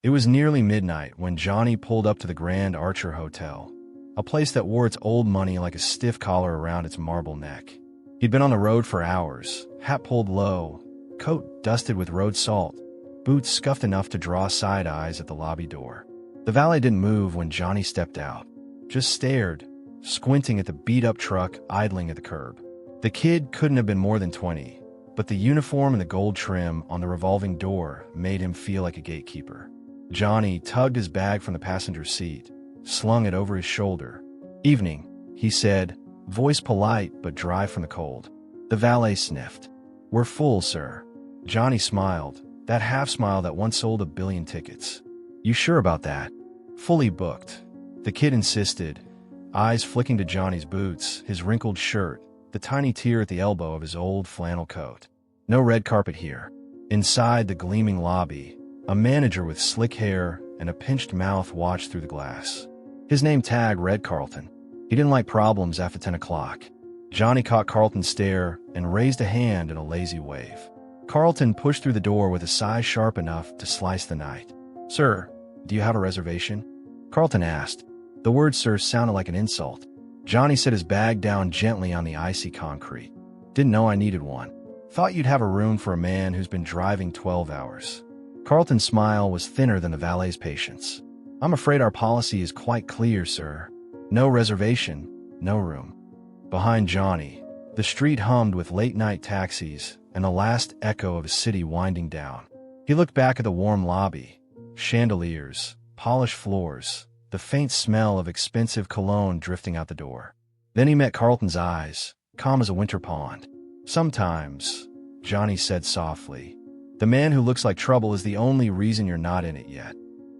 It was nearly midnight when Johnny pulled up to the Grand Archer Hotel, a place that wore its old money like a stiff collar around its marble neck. He'd been on the road for hours, hat pulled low, coat dusted with road salt, boots scuffed enough to draw side eyes at the lobby door. The valet didn't move when Johnny stepped out, just stared, squinting at the beat-up truck idling at the curb. The kid couldn't have been more than 20, but the uniform and the gold trim on the revolving door made him feel like a gatekeeper. Johnny tugged his bag from the passenger seat, slung it over his shoulder. "Evening," he said, voice polite but dry from the cold. The valet sniffed. "We're full, sir." Johnny smiled, that half-smile that once sold 1 billion tickets. "You sure about that?" "Fully booked." The kid insisted, eyes flicking to Johnny's boots, his wrinkled shirt, the tiny tear at the elbow of his old flannel coat. "No red carpet here." Inside the gleaming lobby, a manager with slick hair and a pinched mouth watched through the glass. His name tag read Carlton. He didn't like problems after 10 o'clock. Johnny caught Carlton's stare and raised a hand in a lazy wave. Carlton pushed through the door with a size sharp enough to slice the night. "Sir, do you have a reservation?" Carlton asked. The word "sir" sounded like an insult. Johnny set his bag down gently on the icy concrete. "Didn't know I needed one. Thought you'd have a room for a man who's been driving 12 hours. Carlton's smile was thinner than the valet's patience. "I'm afraid our policy is quite clear, sir. No reservation, no room." Behind Johnny, the street hummed with late-night taxis and the last echo of a city winding down. He looked back at the warm lobby, chandeliers, polished floors, the faint smell of expensive cologne drifting out the door. Then he met Carlton's eyes, calm as a winter pond. "Sometimes," Johnny said softly, "the man who looks like trouble is the only reason you're not in it yet."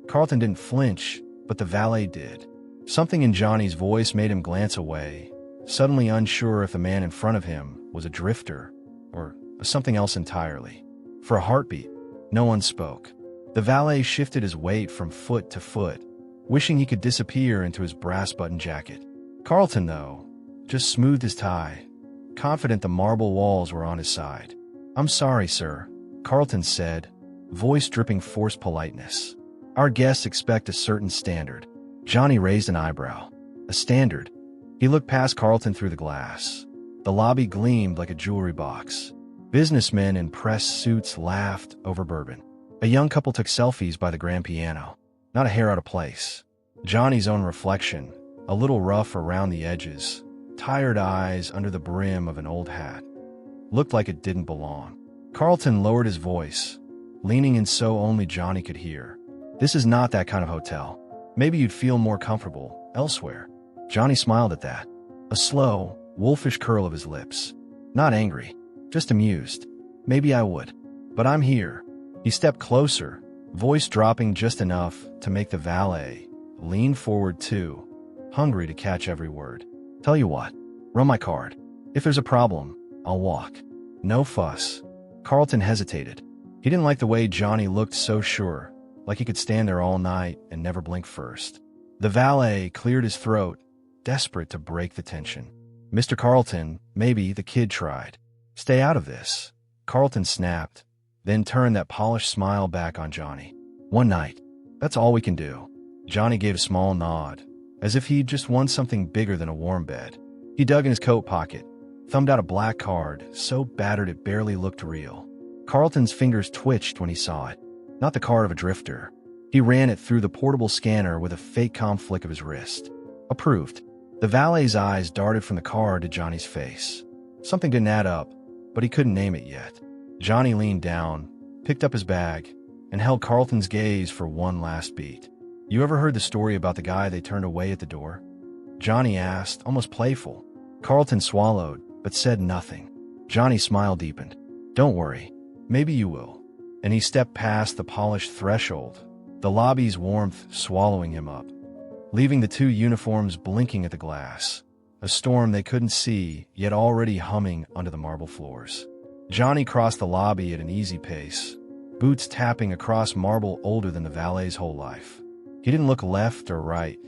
Carlton didn't flinch, but the valet did. Something in Johnny's voice made him glance away, suddenly unsure if the man in front of him was a drifter or something else entirely. For a heartbeat, no one spoke. The valet shifted his weight from foot to foot, wishing he could disappear into his brass-button jacket. Carlton, though, just smoothed his tie, confident the marble walls were on his side. "I'm sorry, sir," Carlton said, voice dripping forced politeness. "Our guests expect a certain standard." Johnny raised an eyebrow. "A standard?" He looked past Carlton through the glass. The lobby gleamed like a jewelry box. Businessmen in press suits laughed over bourbon. A young couple took selfies by the grand piano. Not a hair out of place. Johnny's own reflection, a little rough around the edges, tired eyes under the brim of an old hat, looked like it didn't belong. Carlton lowered his voice, leaning in so only Johnny could hear. "This is not that kind of hotel. Maybe you'd feel more comfortable elsewhere." Johnny smiled at that, a slow, wolfish curl of his lips. Not angry, just amused. "Maybe I would. But I'm here." He stepped closer, voice dropping just enough to make the valet lean forward too, hungry to catch every word. "Tell you what, run my card. If there's a problem, I'll walk. No fuss." Carlton hesitated. He didn't like the way Johnny looked so sure, like he could stand there all night and never blink first. The valet cleared his throat, desperate to break the tension. "Mr. Carlton," maybe, the kid tried. "Stay out of this," Carlton snapped, then turned that polished smile back on Johnny. "One night. That's all we can do." Johnny gave a small nod, as if he'd just won something bigger than a warm bed. He dug in his coat pocket, thumbed out a black card, so battered it barely looked real. Carlton's fingers twitched when he saw it. Not the card of a drifter. He ran it through the portable scanner with a fake calm flick of his wrist. Approved. The valet's eyes darted from the card to Johnny's face. Something didn't add up, but he couldn't name it yet. Johnny leaned down, picked up his bag, and held Carlton's gaze for one last beat. "You ever heard the story about the guy they turned away at the door?" Johnny asked, almost playful. Carlton swallowed, but said nothing. Johnny's smile deepened. "Don't worry. Maybe you will." And he stepped past the polished threshold, the lobby's warmth swallowing him up, leaving the two uniforms blinking at the glass, a storm they couldn't see, yet already humming under the marble floors. Johnny crossed the lobby at an easy pace, boots tapping across marble older than the valet's whole life. He didn't look left or right,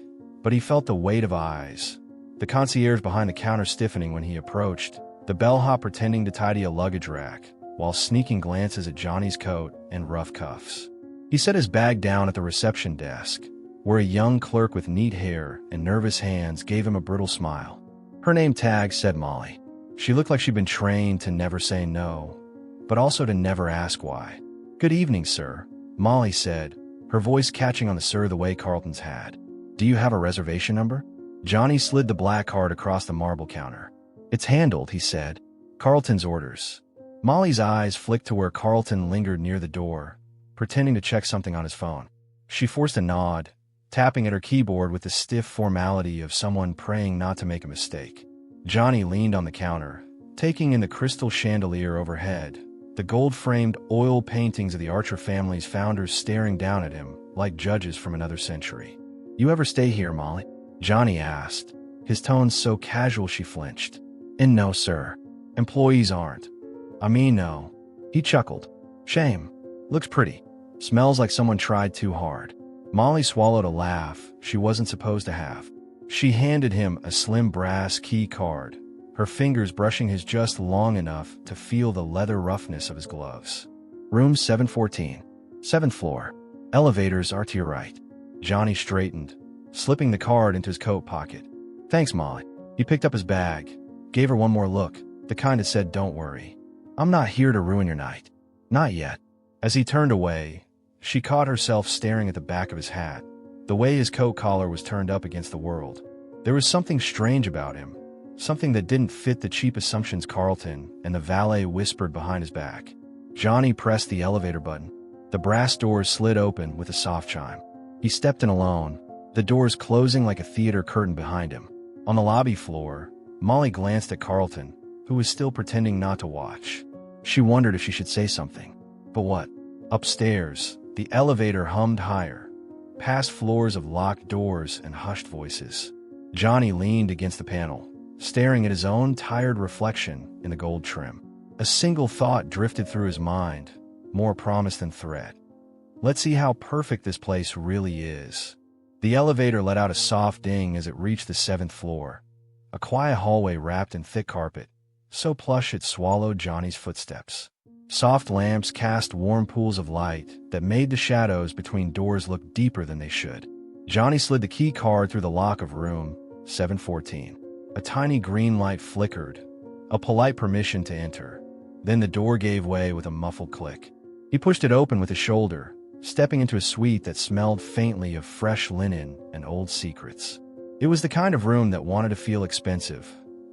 but he felt the weight of eyes, the concierge behind the counter stiffening when he approached, the bellhop pretending to tidy a luggage rack, while sneaking glances at Johnny's coat and rough cuffs. He set his bag down at the reception desk, where a young clerk with neat hair and nervous hands gave him a brittle smile. Her name tag said Molly. She looked like she'd been trained to never say no, but also to never ask why. "Good evening, sir," Molly said, her voice catching on the "sir" the way Carlton's had. "Do you have a reservation number?" Johnny slid the black card across the marble counter. "It's handled," he said. "Carlton's orders." Molly's eyes flicked to where Carlton lingered near the door, pretending to check something on his phone. She forced a nod, tapping at her keyboard with the stiff formality of someone praying not to make a mistake. Johnny leaned on the counter, taking in the crystal chandelier overhead, the gold-framed oil paintings of the Archer family's founders staring down at him like judges from another century. "You ever stay here, Molly?" Johnny asked, his tone so casual she flinched. "And no, sir. Employees aren't. I mean, no." He chuckled. "Shame. Looks pretty. Smells like someone tried too hard." Molly swallowed a laugh she wasn't supposed to have. She handed him a slim brass key card, her fingers brushing his just long enough to feel the leather roughness of his gloves. "Room 714. 7th floor. Elevators are to your right." Johnny straightened, slipping the card into his coat pocket. "Thanks, Molly." He picked up his bag, gave her one more look, the kind that said, "Don't worry. I'm not here to ruin your night." "Not yet." As he turned away, she caught herself staring at the back of his hat, the way his coat collar was turned up against the world. There was something strange about him, something that didn't fit the cheap assumptions Carlton and the valet whispered behind his back. Johnny pressed the elevator button. The brass doors slid open with a soft chime. He stepped in alone, the doors closing like a theater curtain behind him. On the lobby floor, Molly glanced at Carlton, who was still pretending not to watch. She wondered if she should say something. But what? Upstairs, the elevator hummed higher, past floors of locked doors and hushed voices. Johnny leaned against the panel, staring at his own tired reflection in the gold trim. A single thought drifted through his mind, more promise than threat. Let's see how perfect this place really is. The elevator let out a soft ding as it reached the 7th floor, a quiet hallway wrapped in thick carpet, so plush it swallowed Johnny's footsteps. Soft lamps cast warm pools of light that made the shadows between doors look deeper than they should. Johnny slid the key card through the lock of room 714. A tiny green light flickered, a polite permission to enter. Then the door gave way with a muffled click. He pushed it open with his shoulder, stepping into a suite that smelled faintly of fresh linen and old secrets. It was the kind of room that wanted to feel expensive.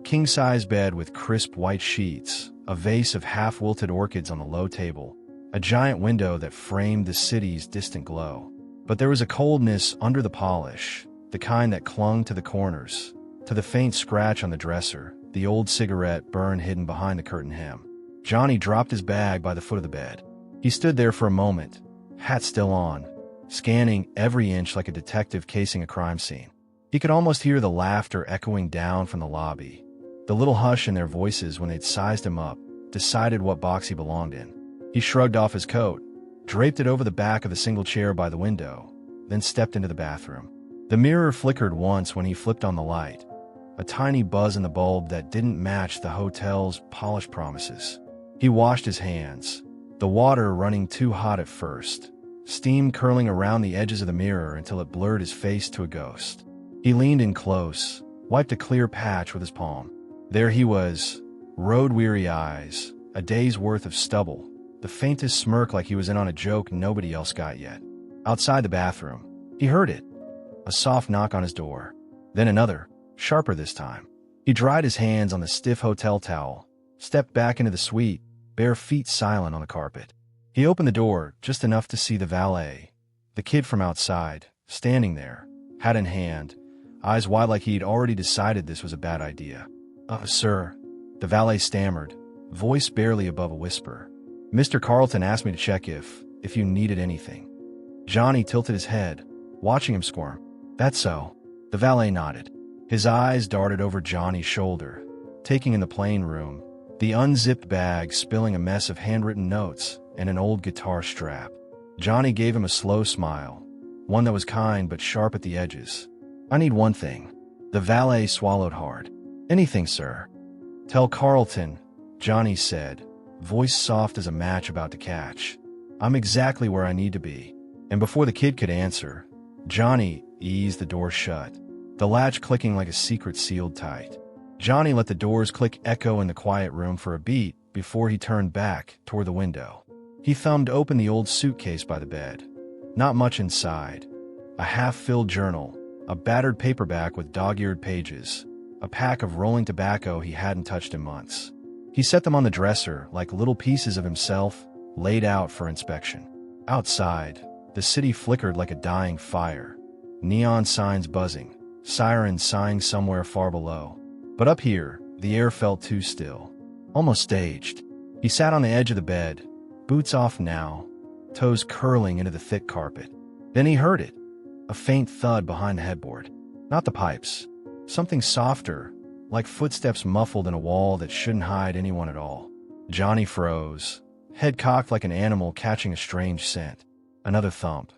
King-size bed with crisp white sheets, a vase of half-wilted orchids on the low table, a giant window that framed the city's distant glow. But there was a coldness under the polish, the kind that clung to the corners, to the faint scratch on the dresser, the old cigarette burn hidden behind the curtain hem. Johnny dropped his bag by the foot of the bed. He stood there for a moment, hat still on, scanning every inch like a detective casing a crime scene. He could almost hear the laughter echoing down from the lobby, the little hush in their voices when they'd sized him up, decided what box he belonged in. He shrugged off his coat, draped it over the back of the single chair by the window, then stepped into the bathroom. The mirror flickered once when he flipped on the light, a tiny buzz in the bulb that didn't match the hotel's polished promises. He washed his hands, the water running too hot at first, steam curling around the edges of the mirror until it blurred his face to a ghost. He leaned in close, wiped a clear patch with his palm. There he was, road-weary eyes, a day's worth of stubble, the faintest smirk like he was in on a joke nobody else got yet. Outside the bathroom, he heard it. A soft knock on his door. Then another, sharper this time. He dried his hands on the stiff hotel towel, stepped back into the suite, bare feet silent on the carpet. He opened the door just enough to see the valet, the kid from outside, standing there, hat in hand, eyes wide like he'd already decided this was a bad idea. Sir," the valet stammered, voice barely above a whisper. "Mr. Carlton asked me to check if you needed anything." Johnny tilted his head, watching him squirm. "That's so." The valet nodded. His eyes darted over Johnny's shoulder, taking in the plain room, the unzipped bag spilling a mess of handwritten notes and an old guitar strap. Johnny gave him a slow smile, one that was kind but sharp at the edges. "I need one thing." The valet swallowed hard. "Anything, sir." "Tell Carlton," Johnny said, voice soft as a match about to catch. "I'm exactly where I need to be. And before the kid could answer, Johnny eased the door shut, the latch clicking like a secret sealed tight. Johnny let the door's click echo in the quiet room for a beat before he turned back toward the window. He thumbed open the old suitcase by the bed. Not much inside. A half-filled journal, a battered paperback with dog-eared pages, a pack of rolling tobacco he hadn't touched in months. He set them on the dresser like little pieces of himself laid out for inspection. Outside, the city flickered like a dying fire. Neon signs buzzing, sirens sighing somewhere far below. But up here, the air felt too still, almost staged. He sat on the edge of the bed, boots off now, toes curling into the thick carpet. Then he heard it, a faint thud behind the headboard. Not the pipes, something softer, like footsteps muffled in a wall that shouldn't hide anyone at all. Johnny froze, head cocked like an animal catching a strange scent. Another thump,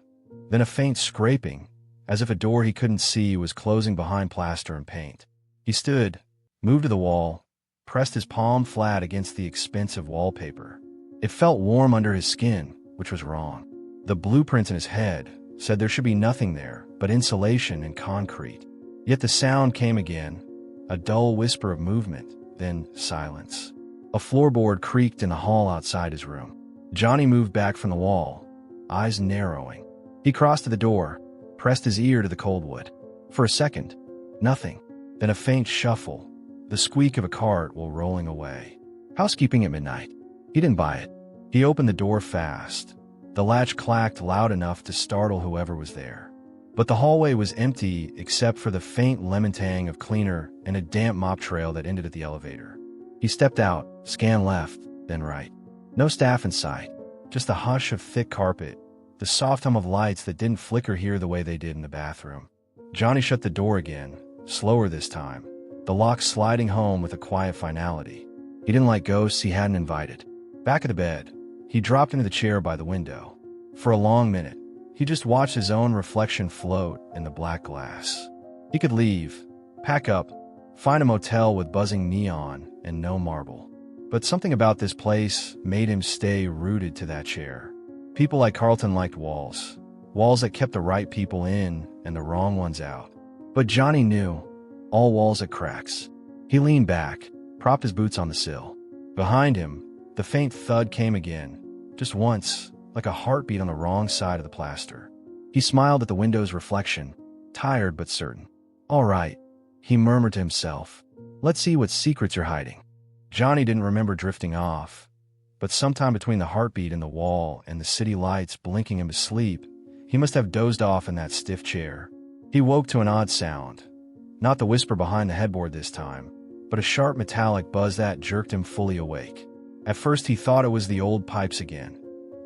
then a faint scraping, as if a door he couldn't see was closing behind plaster and paint. He stood, moved to the wall, pressed his palm flat against the expensive wallpaper. It felt warm under his skin, which was wrong. The blueprints in his head said there should be nothing there but insulation and concrete. Yet the sound came again, a dull whisper of movement, then silence. A floorboard creaked in the hall outside his room. Johnny moved back from the wall, eyes narrowing. He crossed to the door, pressed his ear to the cold wood. For a second, nothing. Then a faint shuffle, the squeak of a cart while rolling away. Housekeeping at midnight. He didn't buy it. He opened the door fast. The latch clacked loud enough to startle whoever was there. But the hallway was empty except for the faint lemon tang of cleaner and a damp mop trail that ended at the elevator. He stepped out, scanned left, then right. No staff in sight, just the hush of thick carpet, the soft hum of lights that didn't flicker here the way they did in the bathroom. Johnny shut the door again, slower this time, the lock sliding home with a quiet finality. He didn't like ghosts he hadn't invited. Back at the bed, he dropped into the chair by the window. For a long minute, he just watched his own reflection float in the black glass. He could leave, pack up, find a motel with buzzing neon and no marble. But something about this place made him stay rooted to that chair. People like Carlton liked walls. Walls that kept the right people in and the wrong ones out. But Johnny knew, all walls had cracks. He leaned back, propped his boots on the sill. Behind him, the faint thud came again, just once, like a heartbeat on the wrong side of the plaster. He smiled at the window's reflection, tired but certain. All right, he murmured to himself. Let's see what secrets you're hiding. Johnny didn't remember drifting off, but sometime between the heartbeat in the wall and the city lights blinking him to sleep, he must have dozed off in that stiff chair. He woke to an odd sound. Not the whisper behind the headboard this time, but a sharp metallic buzz that jerked him fully awake. At first he thought it was the old pipes again,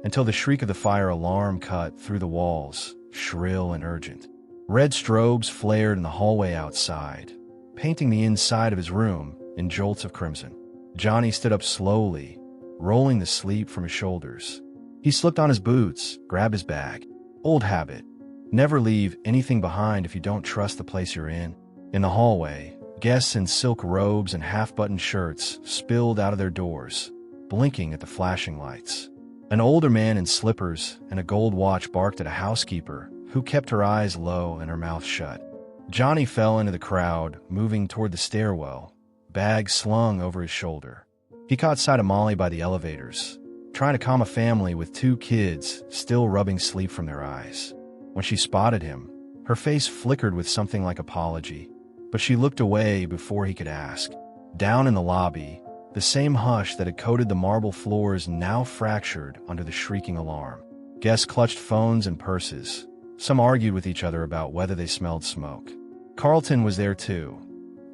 until the shriek of the fire alarm cut through the walls, shrill and urgent. Red strobes flared in the hallway outside, painting the inside of his room in jolts of crimson. Johnny stood up slowly, rolling the sleep from his shoulders. He slipped on his boots, grabbed his bag. Old habit. Never leave anything behind if you don't trust the place you're in. In the hallway, guests in silk robes and half-buttoned shirts spilled out of their doors, blinking at the flashing lights. An older man in slippers and a gold watch barked at a housekeeper who kept her eyes low and her mouth shut. Johnny fell into the crowd, moving toward the stairwell, bag slung over his shoulder. He caught sight of Molly by the elevators, trying to calm a family with 2 kids still rubbing sleep from their eyes. When she spotted him, her face flickered with something like apology, but she looked away before he could ask. Down in the lobby, the same hush that had coated the marble floors now fractured under the shrieking alarm. Guests clutched phones and purses. Some argued with each other about whether they smelled smoke. Carlton was there too,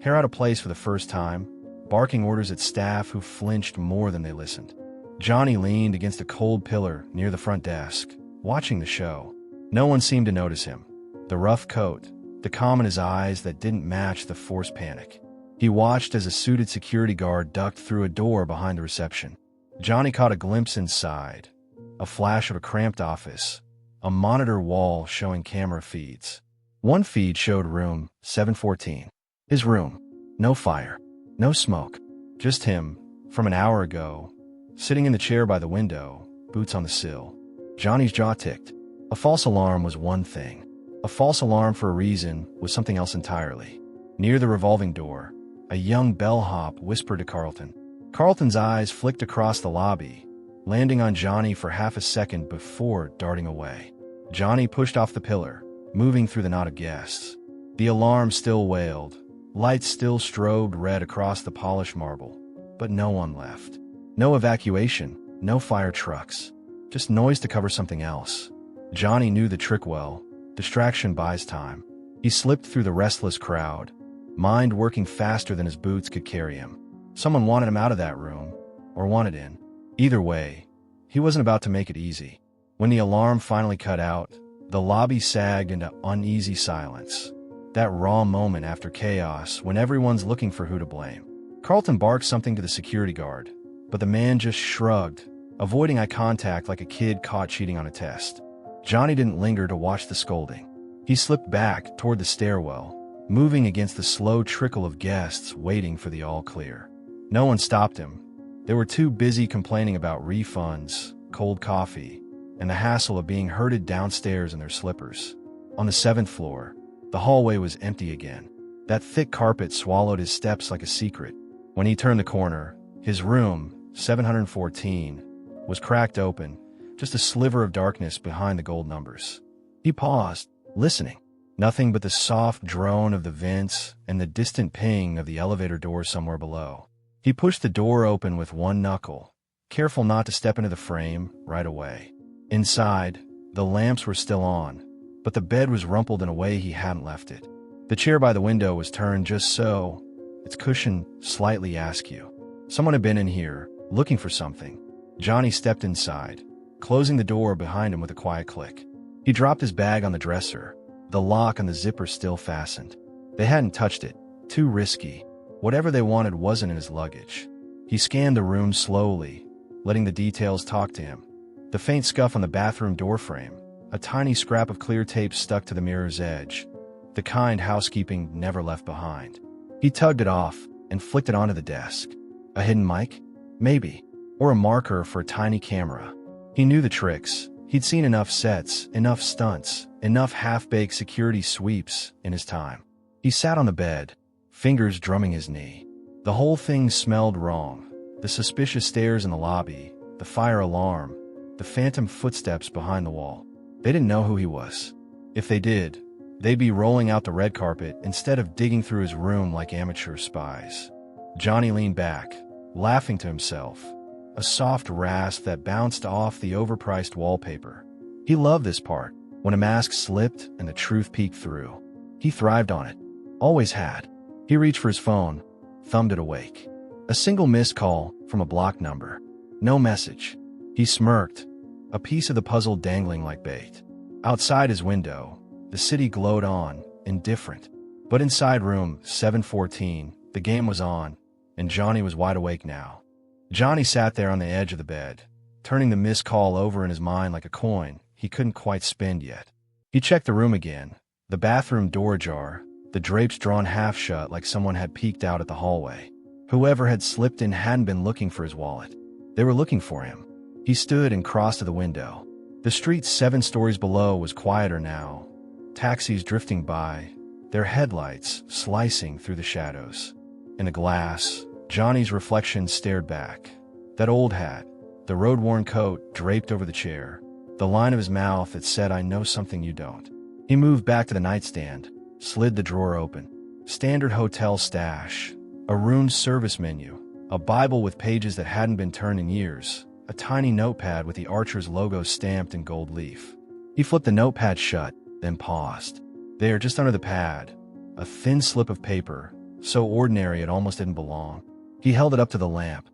hair out of place for the first time, barking orders at staff who flinched more than they listened. Johnny leaned against a cold pillar near the front desk, watching the show. No one seemed to notice him. The rough coat, the calm in his eyes that didn't match the forced panic. He watched as a suited security guard ducked through a door behind the reception. Johnny caught a glimpse inside, a flash of a cramped office, a monitor wall showing camera feeds. One feed showed room 714. His room. No fire, no smoke, just him, from an hour ago, sitting in the chair by the window, boots on the sill. Johnny's jaw ticked. A false alarm was one thing. A false alarm for a reason was something else entirely. Near the revolving door, a young bellhop whispered to Carlton. Carlton's eyes flicked across the lobby, landing on Johnny for half a second before darting away. Johnny pushed off the pillar, moving through the knot of guests. The alarm still wailed. Lights still strobed red across the polished marble, but no one left. No evacuation, no fire trucks, just noise to cover something else. Johnny knew the trick well. Distraction buys time. He slipped through the restless crowd, mind working faster than his boots could carry him. Someone wanted him out of that room, or wanted in. Either way, he wasn't about to make it easy. When the alarm finally cut out, the lobby sagged into uneasy silence. That raw moment after chaos when everyone's looking for who to blame. Carlton barked something to the security guard, but the man just shrugged, avoiding eye contact like a kid caught cheating on a test. Johnny didn't linger to watch the scolding. He slipped back toward the stairwell, moving against the slow trickle of guests waiting for the all-clear. No one stopped him. They were too busy complaining about refunds, cold coffee, and the hassle of being herded downstairs in their slippers. On the 7th floor, the hallway was empty again. That thick carpet swallowed his steps like a secret. When he turned the corner, his room, 714, was cracked open, just a sliver of darkness behind the gold numbers. He paused, listening. Nothing but the soft drone of the vents and the distant ping of the elevator door somewhere below. He pushed the door open with one knuckle, careful not to step into the frame right away. Inside, the lamps were still on, but the bed was rumpled in a way he hadn't left it. The chair by the window was turned just so, its cushion slightly askew. Someone had been in here, looking for something. Johnny stepped inside, closing the door behind him with a quiet click. He dropped his bag on the dresser, the lock on the zipper still fastened. They hadn't touched it, too risky. Whatever they wanted wasn't in his luggage. He scanned the room slowly, letting the details talk to him. The faint scuff on the bathroom doorframe, a tiny scrap of clear tape stuck to the mirror's edge, the kind housekeeping never left behind. He tugged it off and flicked it onto the desk. A hidden mic? Maybe. Or a marker for a tiny camera. He knew the tricks. He'd seen enough sets, enough stunts, enough half-baked security sweeps in his time. He sat on the bed, fingers drumming his knee. The whole thing smelled wrong. The suspicious stares in the lobby, the fire alarm, the phantom footsteps behind the wall. They didn't know who he was. If they did, they'd be rolling out the red carpet instead of digging through his room like amateur spies. Johnny leaned back, laughing to himself, a soft rasp that bounced off the overpriced wallpaper. He loved this part, when a mask slipped and the truth peeked through. He thrived on it. Always had. He reached for his phone, thumbed it awake. A single missed call from a blocked number. No message. He smirked, a piece of the puzzle dangling like bait. Outside his window, the city glowed on, indifferent. But inside room 714, the game was on, and Johnny was wide awake now. Johnny sat there on the edge of the bed, turning the missed call over in his mind like a coin he couldn't quite spend yet. He checked the room again, the bathroom door ajar, the drapes drawn half shut like someone had peeked out at the hallway. Whoever had slipped in hadn't been looking for his wallet. They were looking for him. He stood and crossed to the window. The street 7 stories below was quieter now. Taxis drifting by, their headlights slicing through the shadows. In the glass, Johnny's reflection stared back. That old hat, the road-worn coat draped over the chair, the line of his mouth that said, "I know something you don't." He moved back to the nightstand, slid the drawer open. Standard hotel stash, a ruined service menu, a Bible with pages that hadn't been turned in years, a tiny notepad with the Archer's logo stamped in gold leaf. He flipped the notepad shut, then paused. There, just under the pad, a thin slip of paper, so ordinary it almost didn't belong. He held it up to the lamp.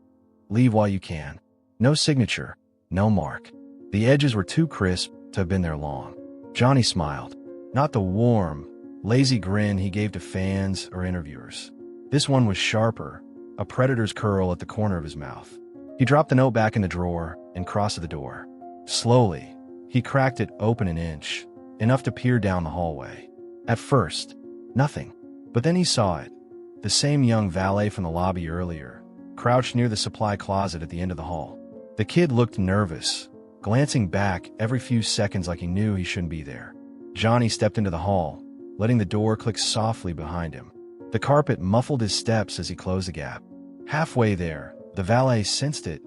"Leave while you can." No signature, no mark. The edges were too crisp to have been there long. Johnny smiled. Not the warm, lazy grin he gave to fans or interviewers. This one was sharper, a predator's curl at the corner of his mouth. He dropped the note back in the drawer and crossed to the door. Slowly, he cracked it open an inch, enough to peer down the hallway. At first, nothing. But then he saw it. The same young valet from the lobby earlier, crouched near the supply closet at the end of the hall. The kid looked nervous, glancing back every few seconds like he knew he shouldn't be there. Johnny stepped into the hall, letting the door click softly behind him. The carpet muffled his steps as he closed the gap. Halfway there, the valet sensed it,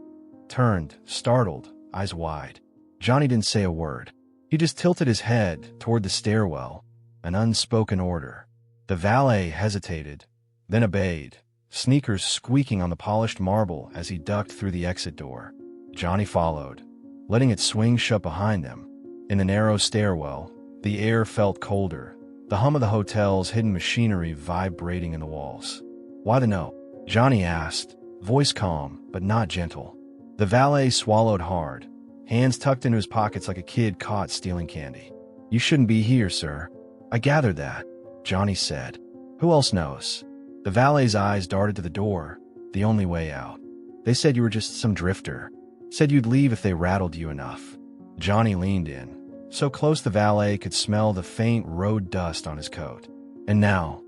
turned, startled, eyes wide. Johnny didn't say a word. He just tilted his head toward the stairwell, an unspoken order. The valet hesitated, then obeyed, sneakers squeaking on the polished marble as he ducked through the exit door. Johnny followed, letting it swing shut behind them. In the narrow stairwell, the air felt colder, the hum of the hotel's hidden machinery vibrating in the walls. "Why the note?" Johnny asked, voice calm but not gentle. The valet swallowed hard, hands tucked into his pockets like a kid caught stealing candy. "You shouldn't be here, sir." "I gathered that," Johnny said. "Who else knows?" The valet's eyes darted to the door, the only way out. "They said you were just some drifter. Said you'd leave if they rattled you enough." Johnny leaned in, so close the valet could smell the faint road dust on his coat. "And now?"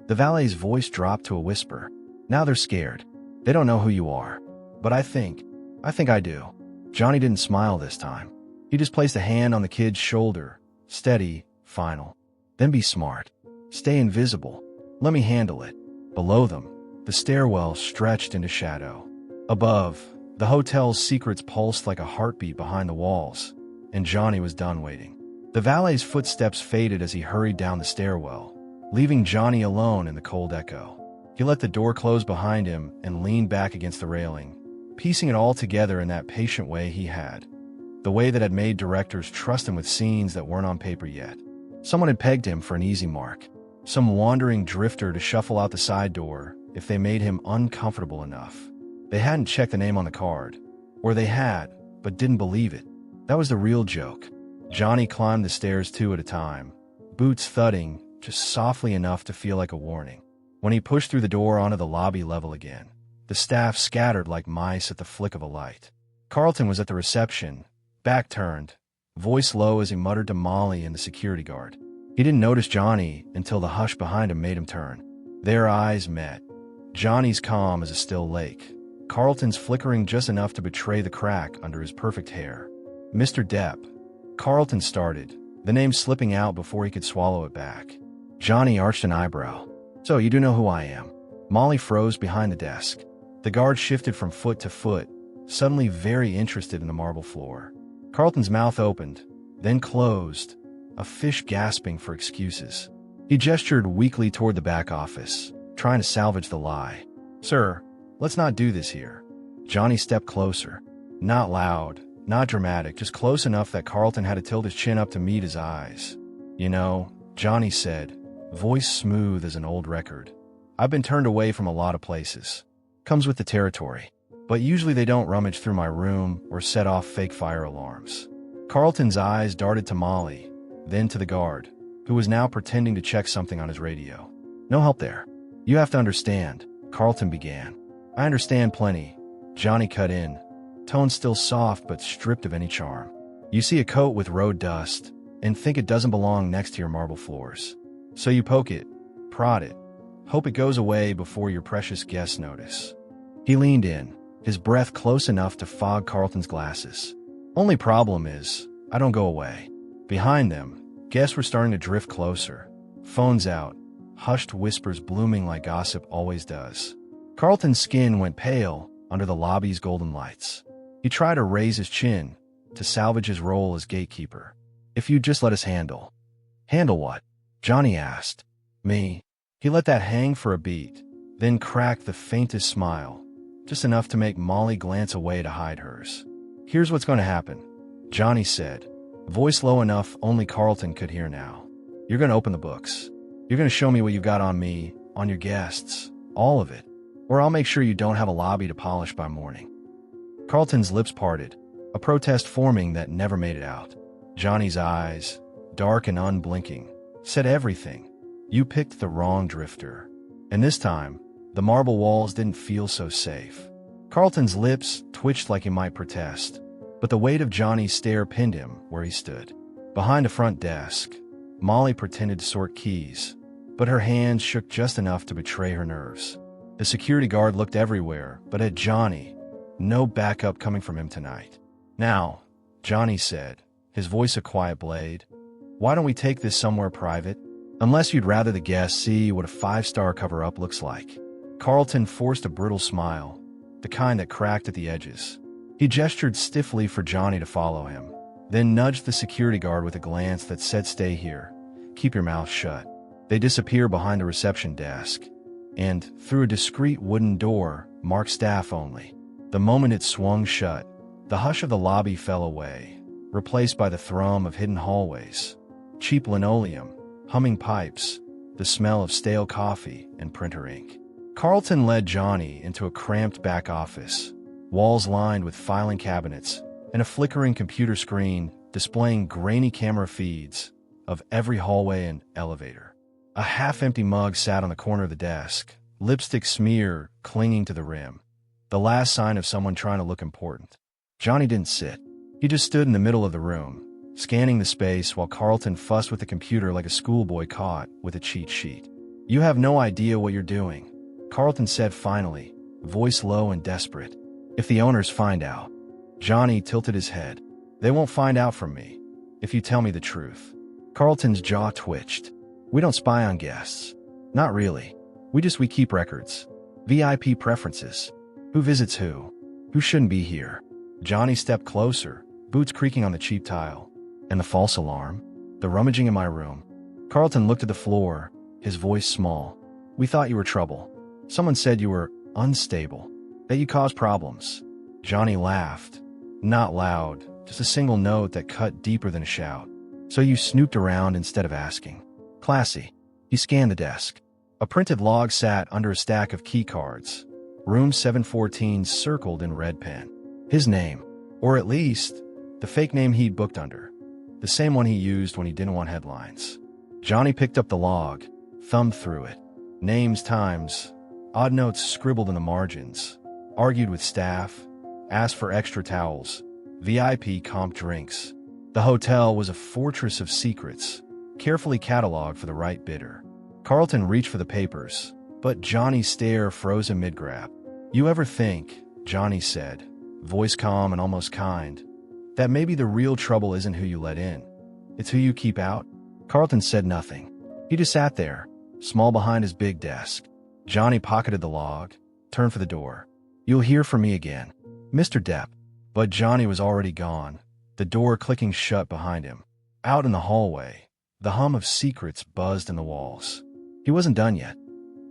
The valet's voice dropped to a whisper. "Now they're scared. They don't know who you are. But I think I do." Johnny didn't smile this time. He just placed a hand on the kid's shoulder. "Steady, final. Then be smart. Stay invisible. Let me handle it." Below them, the stairwell stretched into shadow. Above, the hotel's secrets pulsed like a heartbeat behind the walls, and Johnny was done waiting. The valet's footsteps faded as he hurried down the stairwell, leaving Johnny alone in the cold echo. He let the door close behind him and leaned back against the railing, piecing it all together in that patient way he had, the way that had made directors trust him with scenes that weren't on paper yet. Someone had pegged him for an easy mark, some wandering drifter to shuffle out the side door if they made him uncomfortable enough. They hadn't checked the name on the card, or they had, but didn't believe it. That was the real joke. Johnny climbed the stairs 2 at a time, boots thudding just softly enough to feel like a warning. When he pushed through the door onto the lobby level again, the staff scattered like mice at the flick of a light. Carlton was at the reception, back turned, voice low as he muttered to Molly and the security guard. He didn't notice Johnny until the hush behind him made him turn. Their eyes met. Johnny's calm as a still lake, Carlton's flickering just enough to betray the crack under his perfect hair. "Mr. Depp," Carlton started, the name slipping out before he could swallow it back. Johnny arched an eyebrow. "So you do know who I am?" Molly froze behind the desk. The guard shifted from foot to foot, suddenly very interested in the marble floor. Carlton's mouth opened, then closed, a fish gasping for excuses. He gestured weakly toward the back office, trying to salvage the lie. "Sir, let's not do this here." Johnny stepped closer. Not loud, not dramatic, just close enough that Carlton had to tilt his chin up to meet his eyes. "You know," Johnny said, voice smooth as an old record, "I've been turned away from a lot of places. Comes with the territory. But usually they don't rummage through my room or set off fake fire alarms." Carlton's eyes darted to Molly, then to the guard, who was now pretending to check something on his radio. "No help there. You have to understand," Carlton began. "I understand plenty," Johnny cut in, tone still soft but stripped of any charm. "You see a coat with road dust and think it doesn't belong next to your marble floors. So you poke it, prod it, hope it goes away before your precious guests notice." He leaned in, his breath close enough to fog Carlton's glasses. "Only problem is, I don't go away." Behind them, guests were starting to drift closer, phones out, hushed whispers blooming like gossip always does. Carlton's skin went pale under the lobby's golden lights. He tried to raise his chin, to salvage his role as gatekeeper. "If you'd just let us handle." "Handle what?" Johnny asked. "Me." He let that hang for a beat, then cracked the faintest smile, just enough to make Molly glance away to hide hers. "Here's what's going to happen," Johnny said, voice low enough only Carlton could hear now. "You're going to open the books. You're going to show me what you've got on me, on your guests, all of it, or I'll make sure you don't have a lobby to polish by morning." Carlton's lips parted, a protest forming that never made it out. Johnny's eyes, dark and unblinking, said everything. You picked the wrong drifter. And this time, the marble walls didn't feel so safe. Carlton's lips twitched like he might protest, but the weight of Johnny's stare pinned him where he stood. Behind a front desk, Molly pretended to sort keys, but her hands shook just enough to betray her nerves. The security guard looked everywhere, but at Johnny. No backup coming from him tonight. "Now," Johnny said, his voice a quiet blade. "Why don't we take this somewhere private? Unless you'd rather the guests see what a five-star cover-up looks like." Carlton forced a brutal smile, the kind that cracked at the edges. He gestured stiffly for Johnny to follow him, then nudged the security guard with a glance that said, "Stay here. Keep your mouth shut." They disappear behind the reception desk, and through a discreet wooden door marked "Staff Only." The moment it swung shut, the hush of the lobby fell away, replaced by the thrum of hidden hallways, cheap linoleum, humming pipes, the smell of stale coffee and printer ink. Carlton led Johnny into a cramped back office, walls lined with filing cabinets, and a flickering computer screen displaying grainy camera feeds of every hallway and elevator. A half-empty mug sat on the corner of the desk, lipstick smear clinging to the rim, the last sign of someone trying to look important. Johnny didn't sit. He just stood in the middle of the room, scanning the space while Carlton fussed with the computer like a schoolboy caught with a cheat sheet. "You have no idea what you're doing," Carlton said finally, voice low and desperate. "If the owners find out..." Johnny tilted his head. "They won't find out from me, if you tell me the truth." Carlton's jaw twitched. "We don't spy on guests. Not really. We keep records. VIP preferences. Who visits who shouldn't be here." Johnny stepped closer, boots creaking on the cheap tile. "And the false alarm? The rummaging in my room?" Carlton looked at the floor, his voice small. "We thought you were trouble. Someone said you were unstable, that you caused problems." Johnny laughed. Not loud, just a single note that cut deeper than a shout. "So you snooped around instead of asking. Classy." He scanned the desk. A printed log sat under a stack of key cards, room 714 circled in red pen. His name, or at least the fake name he'd booked under, the same one he used when he didn't want headlines. Johnny picked up the log, thumbed through it. Names, times, odd notes scribbled in the margins. Argued with staff, asked for extra towels, VIP comp drinks. The hotel was a fortress of secrets, carefully cataloged for the right bidder. Carlton reached for the papers, but Johnny's stare froze him mid-grab. "You ever think," Johnny said, voice calm and almost kind, "that maybe the real trouble isn't who you let in, it's who you keep out?" Carlton said nothing. He just sat there, small behind his big desk. Johnny pocketed the log, turned for the door. "You'll hear from me again, Mr. Depp." But Johnny was already gone, the door clicking shut behind him. Out in the hallway, the hum of secrets buzzed in the walls. He wasn't done yet.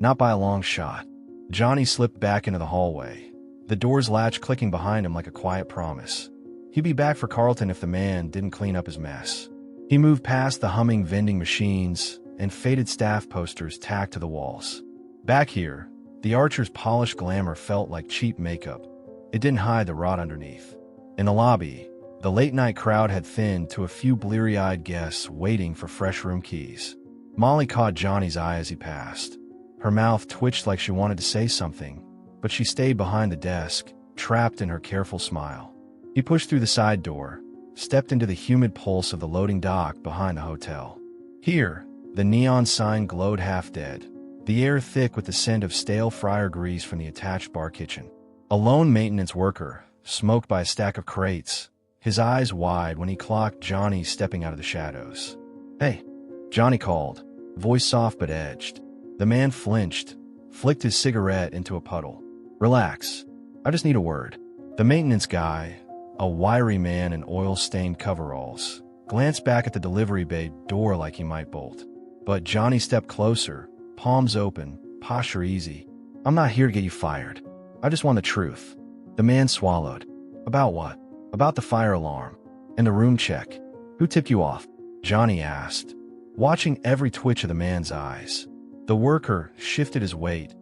Not by a long shot. Johnny slipped back into the hallway, the door's latch clicking behind him like a quiet promise. He'd be back for Carlton if the man didn't clean up his mess. He moved past the humming vending machines and faded staff posters tacked to the walls. Back here, the Archer's polished glamour felt like cheap makeup. It didn't hide the rot underneath. In the lobby, the late-night crowd had thinned to a few bleary-eyed guests waiting for fresh room keys. Molly caught Johnny's eye as he passed. Her mouth twitched like she wanted to say something, but she stayed behind the desk, trapped in her careful smile. He pushed through the side door, stepped into the humid pulse of the loading dock behind the hotel. Here, the neon sign glowed half-dead, the air thick with the scent of stale fryer grease from the attached bar kitchen. A lone maintenance worker, smoked by a stack of crates, his eyes wide when he clocked Johnny stepping out of the shadows. "Hey," Johnny called, voice soft but edged. The man flinched, flicked his cigarette into a puddle. "Relax. I just need a word." The maintenance guy, a wiry man in oil-stained coveralls, glanced back at the delivery bay door like he might bolt. But Johnny stepped closer, palms open, posture easy. "I'm not here to get you fired. I just want the truth." The man swallowed. "About what?" "About the fire alarm. And the room check." "Who tipped you off?" Johnny asked, watching every twitch of the man's eyes. The worker shifted his weight,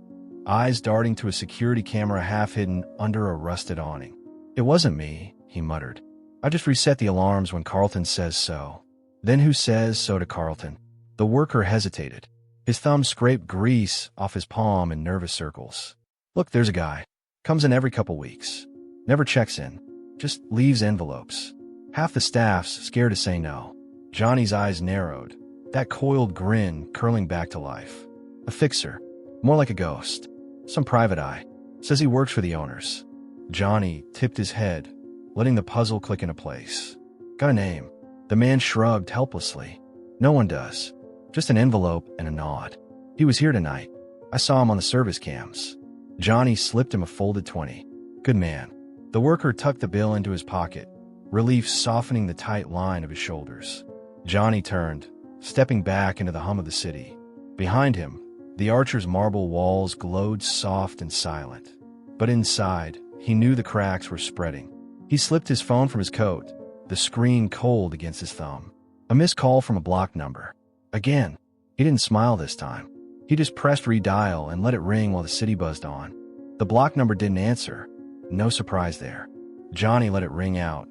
eyes darting to a security camera half hidden under a rusted awning. "It wasn't me," he muttered. "I just reset the alarms when Carlton says so." "Then who says so to Carlton?" The worker hesitated. His thumb scraped grease off his palm in nervous circles. "Look, there's a guy. Comes in every couple weeks. Never checks in. Just leaves envelopes. Half the staff's scared to say no." Johnny's eyes narrowed, that coiled grin curling back to life. "A fixer. More like a ghost. Some private eye. Says he works for the owners." Johnny tipped his head, letting the puzzle click into place. Got a name?" The man shrugged helplessly. "No one does. Just an envelope and a nod. He was here tonight. I saw him on the service cams." Johnny slipped him a folded 20. "Good man." The worker tucked the bill into his pocket, relief softening the tight line of his shoulders. Johnny turned, stepping back into the hum of the city. Behind him, the Archer's marble walls glowed soft and silent. But inside, he knew the cracks were spreading. He slipped his phone from his coat, the screen cold against his thumb. A missed call from a blocked number. Again. He didn't smile this time. He just pressed redial and let it ring while the city buzzed on. The blocked number didn't answer. No surprise there. Johnny let it ring out,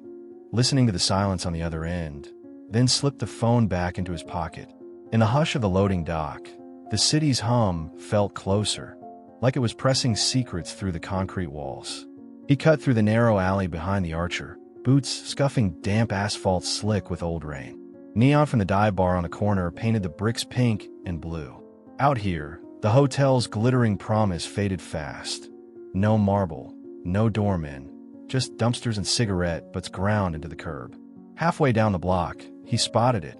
listening to the silence on the other end, then slipped the phone back into his pocket. In the hush of the loading dock, the city's hum felt closer, like it was pressing secrets through the concrete walls. He cut through the narrow alley behind the Archer, boots scuffing damp asphalt slick with old rain. Neon from the dive bar on the corner painted the bricks pink and blue. Out here, the hotel's glittering promise faded fast. No marble, no doormen, just dumpsters and cigarette butts ground into the curb. Halfway down the block, he spotted it.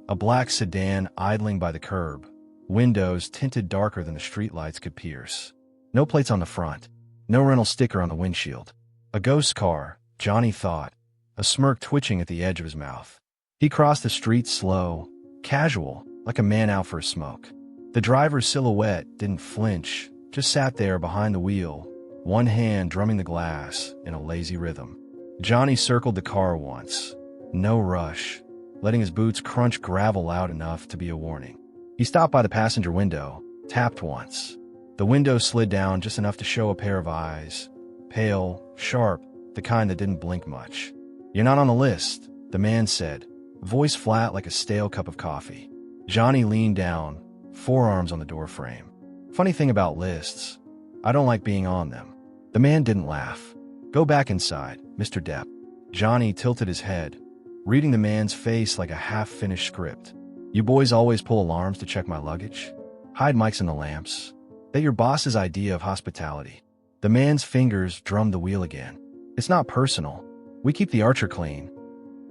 A black sedan idling by the curb, windows tinted darker than the streetlights could pierce. No plates on the front, no rental sticker on the windshield. A ghost car, Johnny thought, a smirk twitching at the edge of his mouth. He crossed the street slow, casual, like a man out for a smoke. The driver's silhouette didn't flinch, just sat there behind the wheel, one hand drumming the glass in a lazy rhythm. Johnny circled the car once. No rush, letting his boots crunch gravel loud enough to be a warning. He stopped by the passenger window, tapped once. The window slid down just enough to show a pair of eyes, pale, sharp, the kind that didn't blink much. "You're not on the list," the man said, voice flat like a stale cup of coffee. Johnny leaned down, forearms on the doorframe. "Funny thing about lists, I don't like being on them." The man didn't laugh. "Go back inside, Mr. Depp." Johnny tilted his head, reading the man's face like a half-finished script. "You boys always pull alarms to check my luggage? Hide mics in the lamps? That your boss's idea of hospitality?" The man's fingers drummed the wheel again. "It's not personal. We keep the Archer clean."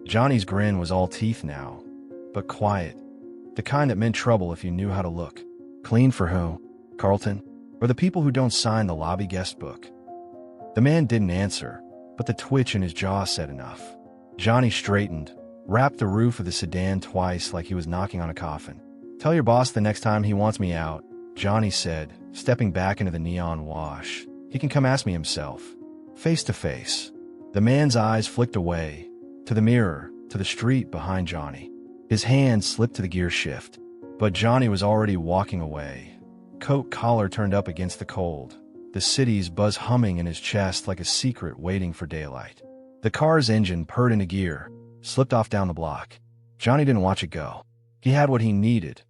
Johnny's grin was all teeth now, but quiet. The kind that meant trouble if you knew how to look. "Clean for who? Carlton? Or the people who don't sign the lobby guest book?" The man didn't answer, but the twitch in his jaw said enough. Johnny straightened, rapped the roof of the sedan twice like he was knocking on a coffin. "Tell your boss the next time he wants me out," Johnny said, stepping back into the neon wash. "He can come ask me himself. Face to face." The man's eyes flicked away, to the mirror, to the street behind Johnny. His hand slipped to the gear shift, but Johnny was already walking away. Coat collar turned up against the cold, the city's buzz humming in his chest like a secret waiting for daylight. The car's engine purred into gear, slipped off down the block. Johnny didn't watch it go. He had what he needed,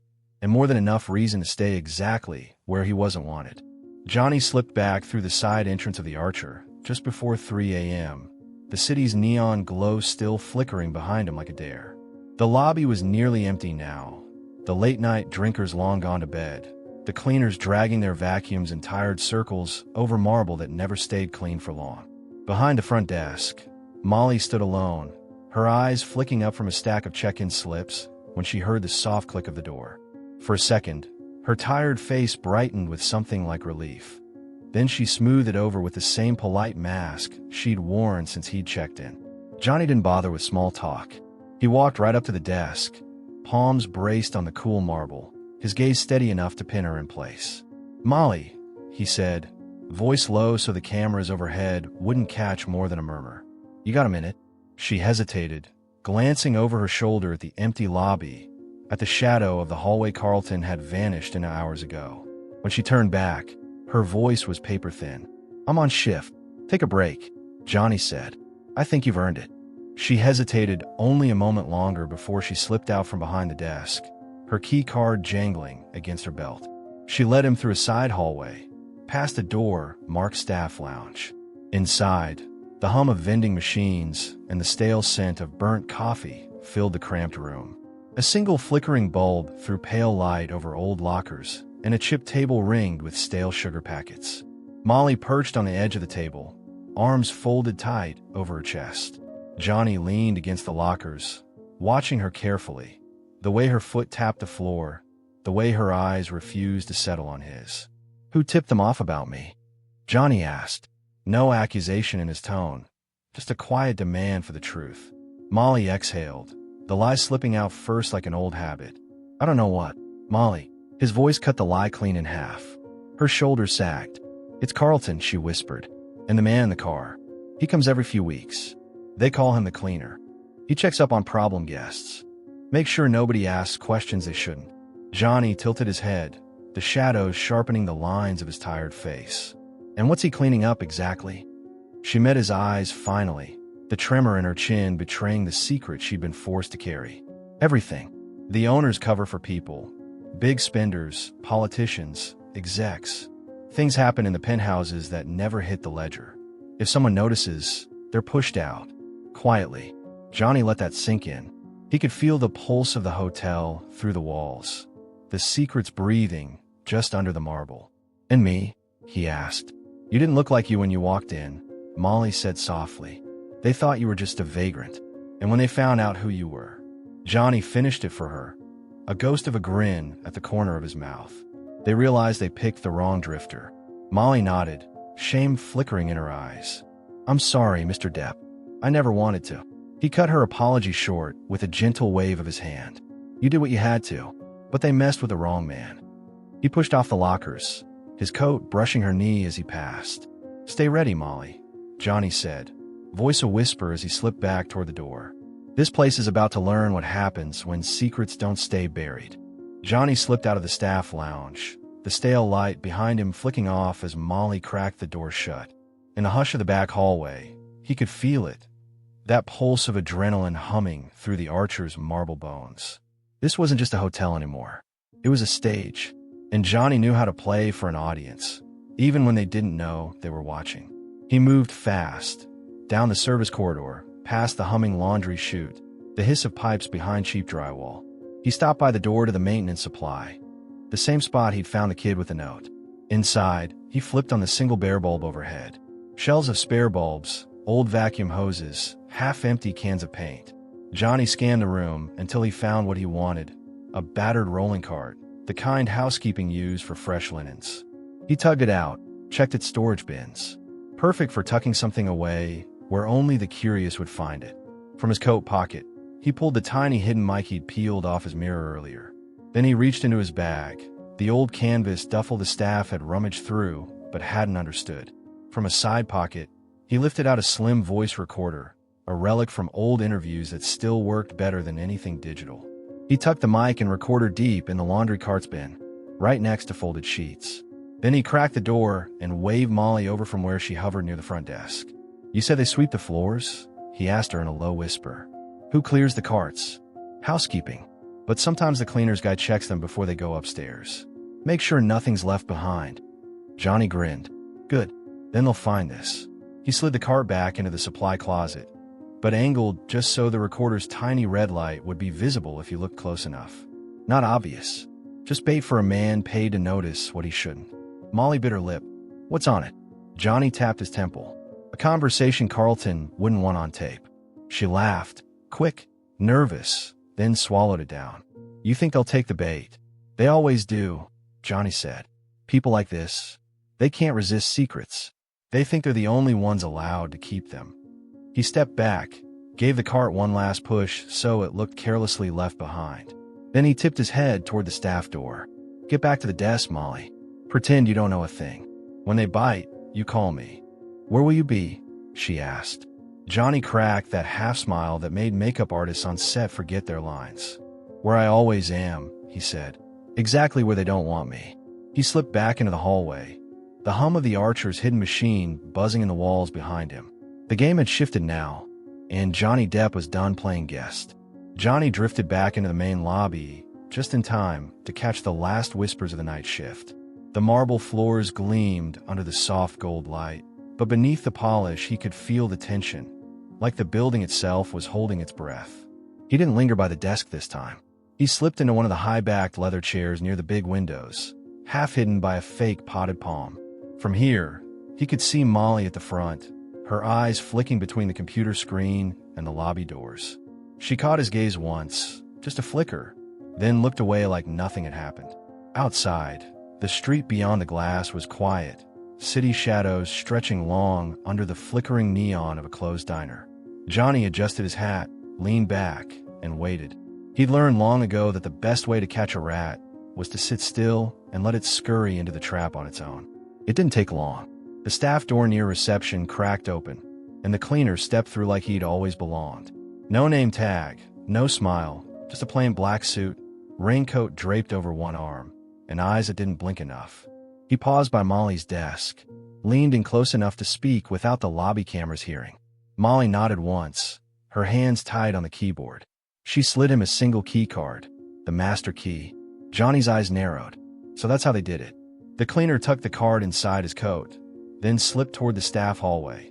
and more than enough reason to stay exactly where he wasn't wanted. Johnny slipped back through the side entrance of the Archer just before 3 a.m., the city's neon glow still flickering behind him like a dare. The lobby was nearly empty now, the late-night drinkers long gone to bed, the cleaners dragging their vacuums in tired circles over marble that never stayed clean for long. Behind the front desk, Molly stood alone, her eyes flicking up from a stack of check-in slips when she heard the soft click of the door. For a second, her tired face brightened with something like relief. Then she smoothed it over with the same polite mask she'd worn since he'd checked in. Johnny didn't bother with small talk. He walked right up to the desk, palms braced on the cool marble, his gaze steady enough to pin her in place. "Molly," he said, voice low so the cameras overhead wouldn't catch more than a murmur. "You got a minute?" She hesitated, glancing over her shoulder at the empty lobby, at the shadow of the hallway Carlton had vanished in hours ago. When she turned back, her voice was paper thin. "I'm on shift. Take a break," Johnny said. "I think you've earned it." She hesitated only a moment longer before she slipped out from behind the desk, her key card jangling against her belt. She led him through a side hallway, past a door marked Staff Lounge. Inside, the hum of vending machines and the stale scent of burnt coffee filled the cramped room. A single flickering bulb threw pale light over old lockers and a chipped table ringed with stale sugar packets. Molly perched on the edge of the table, arms folded tight over her chest. Johnny leaned against the lockers, watching her carefully. The way her foot tapped the floor, the way her eyes refused to settle on his. "Who tipped them off about me?" Johnny asked. No accusation in his tone, just a quiet demand for the truth. Molly exhaled, the lie slipping out first like an old habit. "I don't know what." "Molly." His voice cut the lie clean in half. Her shoulders sagged. "It's Carlton," she whispered. "And the man in the car. He comes every few weeks. They call him the cleaner. He checks up on problem guests. Make sure nobody asks questions they shouldn't." Johnny tilted his head, the shadows sharpening the lines of his tired face. "And what's he cleaning up exactly?" She met his eyes finally, the tremor in her chin betraying the secret she'd been forced to carry. "Everything. The owner's cover for people. Big spenders, politicians, execs. Things happen in the penthouses that never hit the ledger. If someone notices, they're pushed out. Quietly." Johnny let that sink in. He could feel the pulse of the hotel through the walls. The secrets breathing just under the marble. "And me?" he asked. "You didn't look like you when you walked in," Molly said softly. "They thought you were just a vagrant. And when they found out who you were..." Johnny finished it for her, a ghost of a grin at the corner of his mouth. They realized they picked the wrong drifter. Molly nodded, shame flickering in her eyes. "I'm sorry, Mr. Depp. I never wanted to." He cut her apology short with a gentle wave of his hand. "You did what you had to, but they messed with the wrong man." He pushed off the lockers, his coat brushing her knee as he passed. "Stay ready, Molly," Johnny said, voice a whisper as he slipped back toward the door. "This place is about to learn what happens when secrets don't stay buried." Johnny slipped out of the staff lounge, the stale light behind him flicking off as Molly cracked the door shut. In the hush of the back hallway, he could feel it, that pulse of adrenaline humming through the Archer's marble bones. This wasn't just a hotel anymore. It was a stage, and Johnny knew how to play for an audience, even when they didn't know they were watching. He moved fast, down the service corridor, past the humming laundry chute, the hiss of pipes behind cheap drywall. He stopped by the door to the maintenance supply, the same spot he'd found the kid with the note. Inside, he flipped on the single bare bulb overhead. Shelves of spare bulbs, old vacuum hoses, half-empty cans of paint. Johnny scanned the room until he found what he wanted, a battered rolling cart, the kind housekeeping used for fresh linens. He tugged it out, checked its storage bins. Perfect for tucking something away where only the curious would find it. From his coat pocket, he pulled the tiny hidden mic he'd peeled off his mirror earlier. Then he reached into his bag, the old canvas duffel the staff had rummaged through but hadn't understood. From a side pocket, he lifted out a slim voice recorder, a relic from old interviews that still worked better than anything digital. He tucked the mic and recorder deep in the laundry cart's bin, right next to folded sheets. Then he cracked the door and waved Molly over from where she hovered near the front desk. "You said they sweep the floors?" he asked her in a low whisper. "Who clears the carts?" "Housekeeping. But sometimes the cleaner's guy checks them before they go upstairs. Make sure nothing's left behind." Johnny grinned. "Good. Then they'll find this." He slid the cart back into the supply closet, but angled just so the recorder's tiny red light would be visible if you looked close enough. Not obvious. Just bait for a man paid to notice what he shouldn't. Molly bit her lip. "What's on it?" Johnny tapped his temple. A conversation Carlton wouldn't want on tape. She laughed, quick, nervous, then swallowed it down. "You think they'll take the bait?" "They always do," Johnny said. "People like this, they can't resist secrets. They think they're the only ones allowed to keep them." He stepped back, gave the cart one last push so it looked carelessly left behind. Then he tipped his head toward the staff door. "Get back to the desk, Molly. Pretend you don't know a thing. When they bite, you call me." "Where will you be?" she asked. Johnny cracked that half smile that made makeup artists on set forget their lines. "Where I always am," he said. "Exactly where they don't want me." He slipped back into the hallway, the hum of the Archer's hidden machine buzzing in the walls behind him. The game had shifted now, and Johnny Depp was done playing guest. Johnny drifted back into the main lobby, just in time to catch the last whispers of the night shift. The marble floors gleamed under the soft gold light, but beneath the polish he could feel the tension, like the building itself was holding its breath. He didn't linger by the desk this time. He slipped into one of the high-backed leather chairs near the big windows, half hidden by a fake potted palm. From here, he could see Molly at the front, her eyes flicking between the computer screen and the lobby doors. She caught his gaze once, just a flicker, then looked away like nothing had happened. Outside, the street beyond the glass was quiet, city shadows stretching long under the flickering neon of a closed diner. Johnny adjusted his hat, leaned back, and waited. He'd learned long ago that the best way to catch a rat was to sit still and let it scurry into the trap on its own. It didn't take long. The staff door near reception cracked open, and the cleaner stepped through like he'd always belonged. No name tag, no smile, just a plain black suit, raincoat draped over one arm, and eyes that didn't blink enough. He paused by Molly's desk, leaned in close enough to speak without the lobby cameras hearing. Molly nodded once, her hands tied on the keyboard. She slid him a single key card, the master key. Johnny's eyes narrowed. So that's how they did it. The cleaner tucked the card inside his coat, then slipped toward the staff hallway,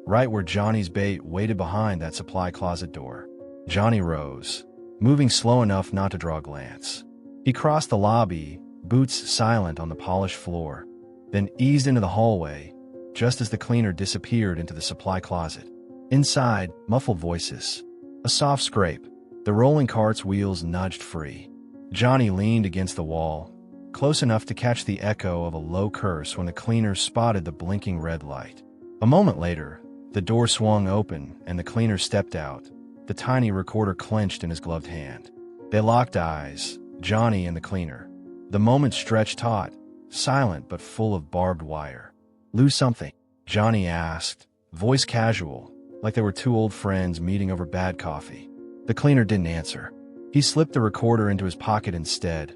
right where Johnny's bait waited behind that supply closet door. Johnny rose, moving slow enough not to draw a glance. He crossed the lobby, boots silent on the polished floor, then eased into the hallway, just as the cleaner disappeared into the supply closet. Inside, muffled voices. A soft scrape. The rolling cart's wheels nudged free. Johnny leaned against the wall, close enough to catch the echo of a low curse when the cleaner spotted the blinking red light. A moment later, the door swung open and the cleaner stepped out, the tiny recorder clenched in his gloved hand. They locked eyes, Johnny and the cleaner. The moment stretched taut, silent but full of barbed wire. "Lose something?" Johnny asked, voice casual, like they were two old friends meeting over bad coffee. The cleaner didn't answer. He slipped the recorder into his pocket instead,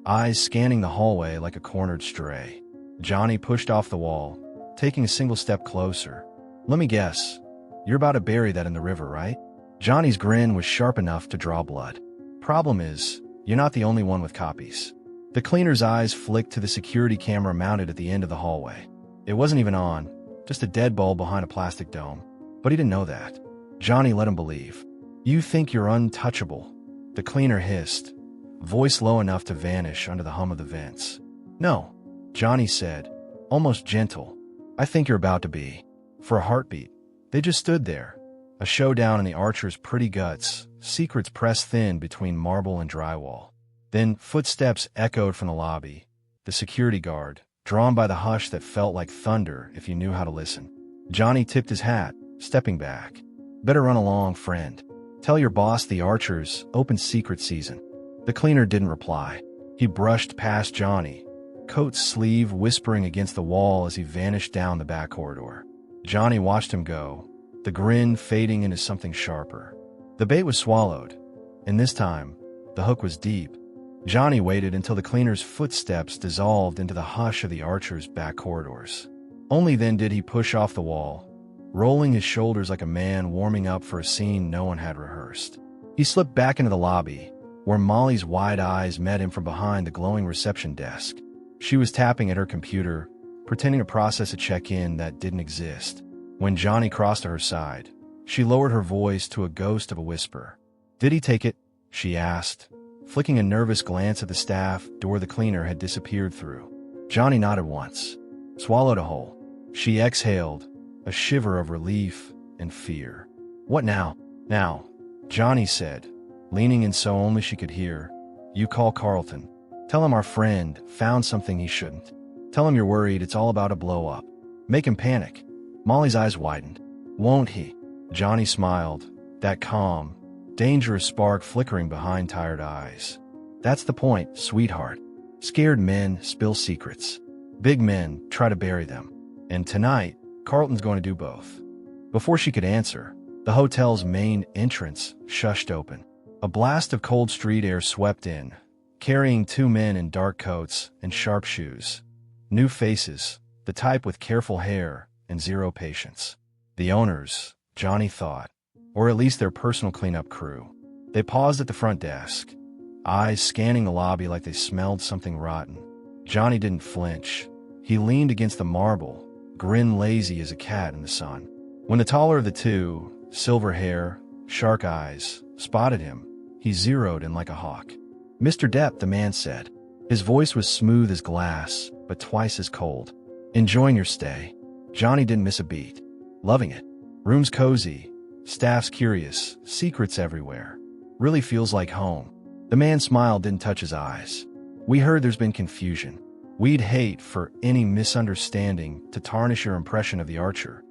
eyes scanning the hallway like a cornered stray. Johnny pushed off the wall, taking a single step closer. "Let me guess, you're about to bury that in the river, right?" Johnny's grin was sharp enough to draw blood. "Problem is, you're not the only one with copies." The cleaner's eyes flicked to the security camera mounted at the end of the hallway. It wasn't even on, just a dead bulb behind a plastic dome. But he didn't know that. Johnny let him believe. "You think you're untouchable," the cleaner hissed, voice low enough to vanish under the hum of the vents. "No," Johnny said, almost gentle. "I think you're about to be." For a heartbeat, they just stood there, a showdown in the archer's pretty guts, secrets pressed thin between marble and drywall. Then footsteps echoed from the lobby, the security guard, drawn by the hush that felt like thunder if you knew how to listen. Johnny tipped his hat, stepping back. "Better run along, friend. Tell your boss the archer's open secret season." The cleaner didn't reply. He brushed past Johnny, coat sleeve whispering against the wall as he vanished down the back corridor. Johnny watched him go, the grin fading into something sharper. The bait was swallowed, and this time, the hook was deep. Johnny waited until the cleaner's footsteps dissolved into the hush of the archer's back corridors. Only then did he push off the wall, rolling his shoulders like a man warming up for a scene no one had rehearsed. He slipped back into the lobby, where Molly's wide eyes met him from behind the glowing reception desk. She was tapping at her computer, pretending to process a check-in that didn't exist. When Johnny crossed to her side, she lowered her voice to a ghost of a whisper. "Did he take it?" she asked, flicking a nervous glance at the staff door the cleaner had disappeared through. Johnny nodded once, swallowed a whole. She exhaled, a shiver of relief and fear. "What now?" "Now," Johnny said, leaning in so only she could hear. "You call Carlton. Tell him our friend found something he shouldn't. Tell him you're worried it's all about a blow-up. Make him panic." Molly's eyes widened. "Won't he?" Johnny smiled, that calm, dangerous spark flickering behind tired eyes. "That's the point, sweetheart. Scared men spill secrets. Big men try to bury them. And tonight, Carlton's going to do both." Before she could answer, the hotel's main entrance shushed open. A blast of cold street air swept in, carrying two men in dark coats and sharp shoes. New faces, the type with careful hair and zero patience. The owners, Johnny thought, or at least their personal cleanup crew. They paused at the front desk, eyes scanning the lobby like they smelled something rotten. Johnny didn't flinch. He leaned against the marble, grin lazy as a cat in the sun. When the taller of the two, silver hair, shark eyes, spotted him, he zeroed in like a hawk. "Mr. Depp," the man said. His voice was smooth as glass, but twice as cold. "Enjoying your stay?" Johnny didn't miss a beat. Loving it. Room's cozy. Staff's curious. Secrets everywhere. Really feels like home. The man's smile didn't touch his eyes. We heard there's been confusion. We'd hate for any misunderstanding to tarnish your impression of the Archer.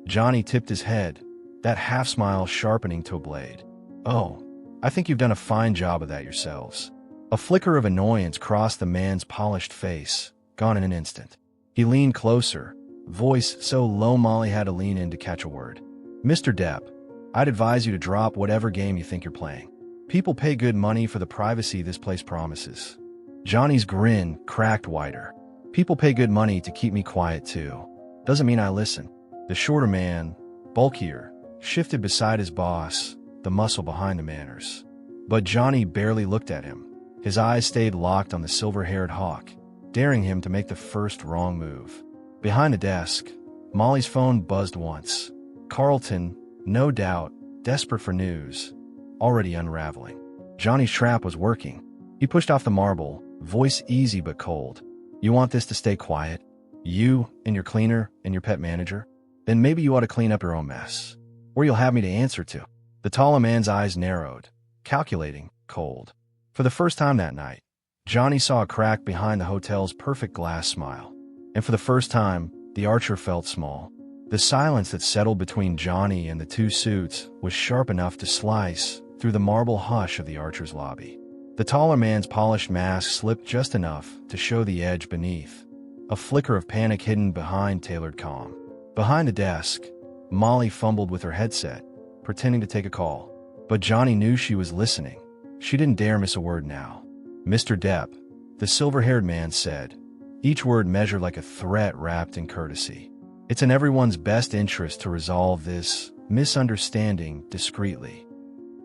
Johnny tipped his head, that half-smile sharpening to a blade. Oh, I think you've done a fine job of that yourselves. A flicker of annoyance crossed the man's polished face, gone in an instant. He leaned closer, voice so low Molly had to lean in to catch a word. Mr. Depp, I'd advise you to drop whatever game you think you're playing. People pay good money for the privacy this place promises. Johnny's grin cracked wider. People pay good money to keep me quiet too. Doesn't mean I listen. The shorter man, bulkier, shifted beside his boss, the muscle behind the manners. But Johnny barely looked at him. His eyes stayed locked on the silver-haired hawk, daring him to make the first wrong move. Behind the desk, Molly's phone buzzed once. Carlton, no doubt, desperate for news, already unraveling. Johnny's trap was working. He pushed off the marble, voice easy but cold. You want this to stay quiet? You and your cleaner and your pet manager? Then maybe you ought to clean up your own mess. Or you'll have me to answer to. The taller man's eyes narrowed, calculating, cold. For the first time that night, Johnny saw a crack behind the hotel's perfect glass smile. And for the first time, the Archer felt small. The silence that settled between Johnny and the two suits was sharp enough to slice through the marble hush of the Archer's lobby. The taller man's polished mask slipped just enough to show the edge beneath, a flicker of panic hidden behind tailored calm. Behind the desk, Molly fumbled with her headset, pretending to take a call. But Johnny knew she was listening. She didn't dare miss a word now. Mr. Depp, the silver-haired man said, each word measured like a threat wrapped in courtesy. It's in everyone's best interest to resolve this misunderstanding discreetly.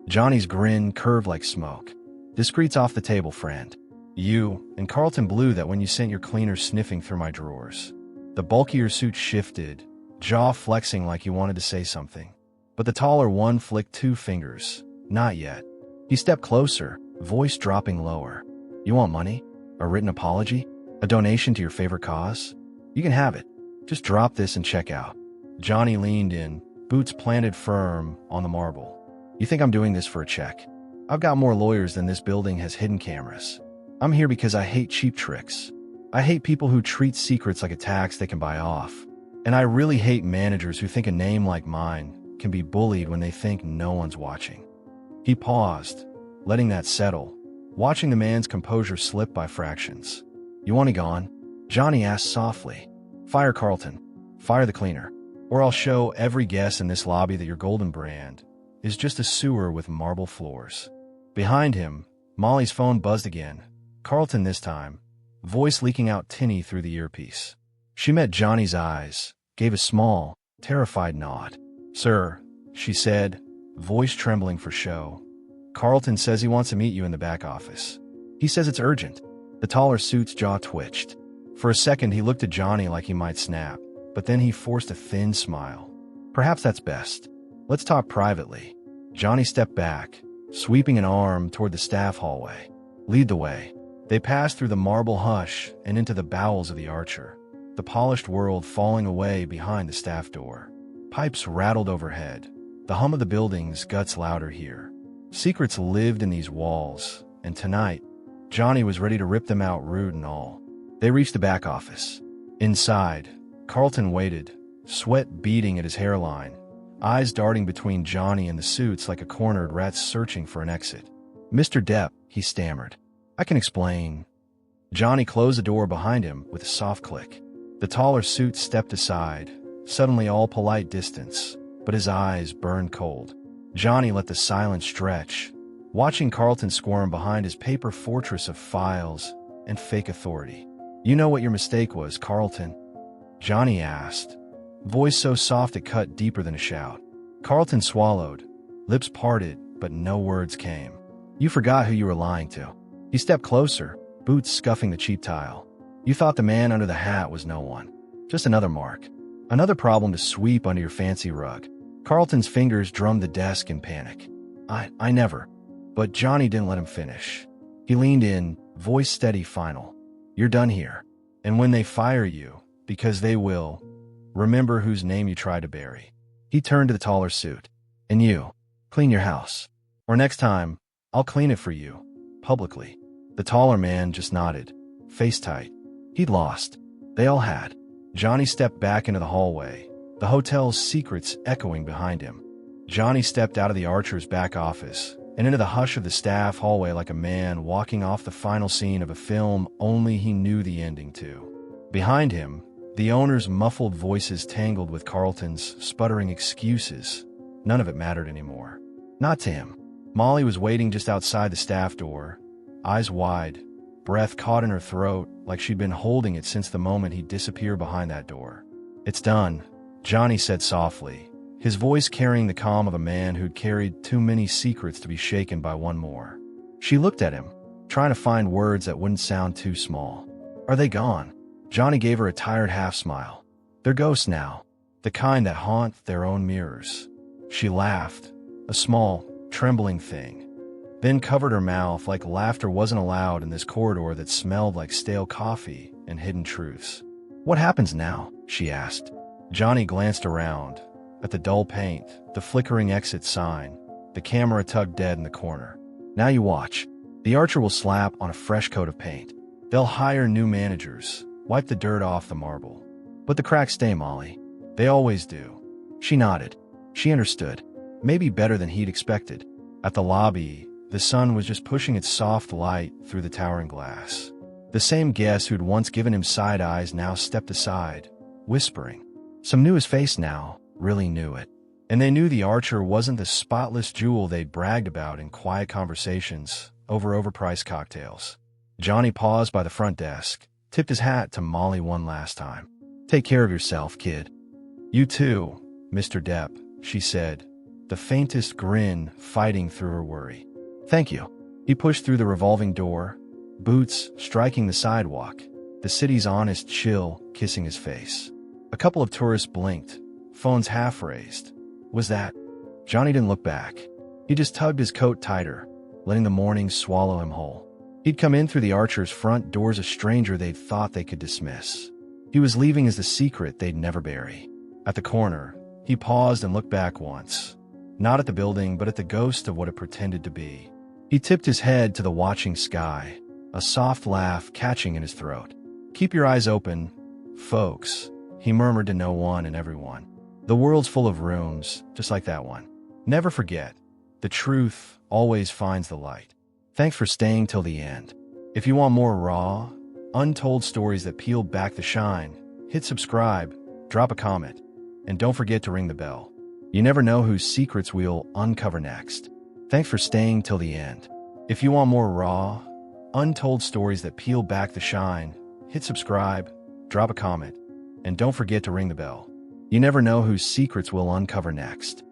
Johnny's grin curved like smoke. Discreet's off the table, friend. You and Carlton blew that when you sent your cleaner sniffing through my drawers. The bulkier suit shifted, jaw flexing like he wanted to say something. But the taller one flicked two fingers. Not yet. He stepped closer, voice dropping lower. You want money? A written apology? A donation to your favorite cause? You can have it. Just drop this and check out. Johnny leaned in, boots planted firm on the marble. You think I'm doing this for a check? I've got more lawyers than this building has hidden cameras. I'm here because I hate cheap tricks. I hate people who treat secrets like a tax they can buy off. And I really hate managers who think a name like mine can be bullied when they think no one's watching. He paused, letting that settle, watching the man's composure slip by fractions. You want it gone? Johnny asked softly. Fire Carlton. Fire the cleaner. Or I'll show every guest in this lobby that your golden brand is just a sewer with marble floors. Behind him, Molly's phone buzzed again. Carlton this time, voice leaking out tinny through the earpiece. She met Johnny's eyes, gave a small, terrified nod. Sir, she said, voice trembling for show. Carlton says he wants to meet you in the back office. He says it's urgent. The taller suit's jaw twitched. For a second, he looked at Johnny like he might snap, but then he forced a thin smile. Perhaps that's best. Let's talk privately. Johnny stepped back, sweeping an arm toward the staff hallway. Lead the way. They passed through the marble hush and into the bowels of the Archer, the polished world falling away behind the staff door. Pipes rattled overhead. The hum of the building's guts louder here. Secrets lived in these walls, and tonight, Johnny was ready to rip them out rude and all. They reached the back office. Inside, Carlton waited, sweat beading at his hairline, eyes darting between Johnny and the suits like a cornered rat searching for an exit. Mr. Depp, he stammered. I can explain. Johnny closed the door behind him with a soft click. The taller suit stepped aside, suddenly all polite distance, but his eyes burned cold. Johnny let the silence stretch, watching Carlton squirm behind his paper fortress of files and fake authority. You know what your mistake was, Carlton? Johnny asked, voice so soft it cut deeper than a shout. Carlton swallowed, lips parted, but no words came. You forgot who you were lying to. He stepped closer, boots scuffing the cheap tile. You thought the man under the hat was no one. Just another mark. Another problem to sweep under your fancy rug. Carlton's fingers drummed the desk in panic. I never. But Johnny didn't let him finish. He leaned in, voice steady final. You're done here. And when they fire you, because they will, remember whose name you tried to bury. He turned to the taller suit. And you, clean your house. Or next time, I'll clean it for you, publicly. The taller man just nodded, face tight. He'd lost. They all had. Johnny stepped back into the hallway, the hotel's secrets echoing behind him. Johnny stepped out of the Archer's back office and into the hush of the staff hallway like a man walking off the final scene of a film only he knew the ending to. Behind him, the owner's muffled voices tangled with Carlton's sputtering excuses. None of it mattered anymore. Not to him. Molly was waiting just outside the staff door, eyes wide, breath caught in her throat like she'd been holding it since the moment he'd disappear behind that door. It's done, Johnny said softly, his voice carrying the calm of a man who'd carried too many secrets to be shaken by one more. She looked at him, trying to find words that wouldn't sound too small. Are they gone? Johnny gave her a tired half-smile. They're ghosts now, the kind that haunt their own mirrors. She laughed, a small, trembling thing, then covered her mouth like laughter wasn't allowed in this corridor that smelled like stale coffee and hidden truths. What happens now? She asked. Johnny glanced around, at the dull paint, the flickering exit sign, the camera tugged dead in the corner. Now you watch. The Archer will slap on a fresh coat of paint. They'll hire new managers, wipe the dirt off the marble. But the cracks stay, Molly. They always do. She nodded. She understood, maybe better than he'd expected. At the lobby, the sun was just pushing its soft light through the towering glass. The same guest who'd once given him side eyes now stepped aside, whispering. Some knew his face now, really knew it. And they knew the Archer wasn't the spotless jewel they'd bragged about in quiet conversations over overpriced cocktails. Johnny paused by the front desk, tipped his hat to Molly one last time. Take care of yourself, kid. You too, Mr. Depp, she said, the faintest grin fighting through her worry. Thank you. He pushed through the revolving door, boots striking the sidewalk, the city's honest chill kissing his face. A couple of tourists blinked, phones half raised. Was that? Johnny didn't look back. He just tugged his coat tighter, letting the morning swallow him whole. He'd come in through the Archer's front doors a stranger they'd thought they could dismiss. He was leaving as the secret they'd never bury. At the corner, he paused and looked back once, not at the building but at the ghost of what it pretended to be. He tipped his head to the watching sky, a soft laugh catching in his throat. Keep your eyes open, folks, he murmured to no one and everyone. The world's full of rooms, just like that one. Never forget, the truth always finds the light. Thanks for staying till the end. If you want more raw, untold stories that peel back the shine, hit subscribe, drop a comment, and don't forget to ring the bell. You never know whose secrets we'll uncover next. Thanks for staying till the end. If you want more raw, untold stories that peel back the shine, hit subscribe, drop a comment, and don't forget to ring the bell. You never know whose secrets we'll uncover next.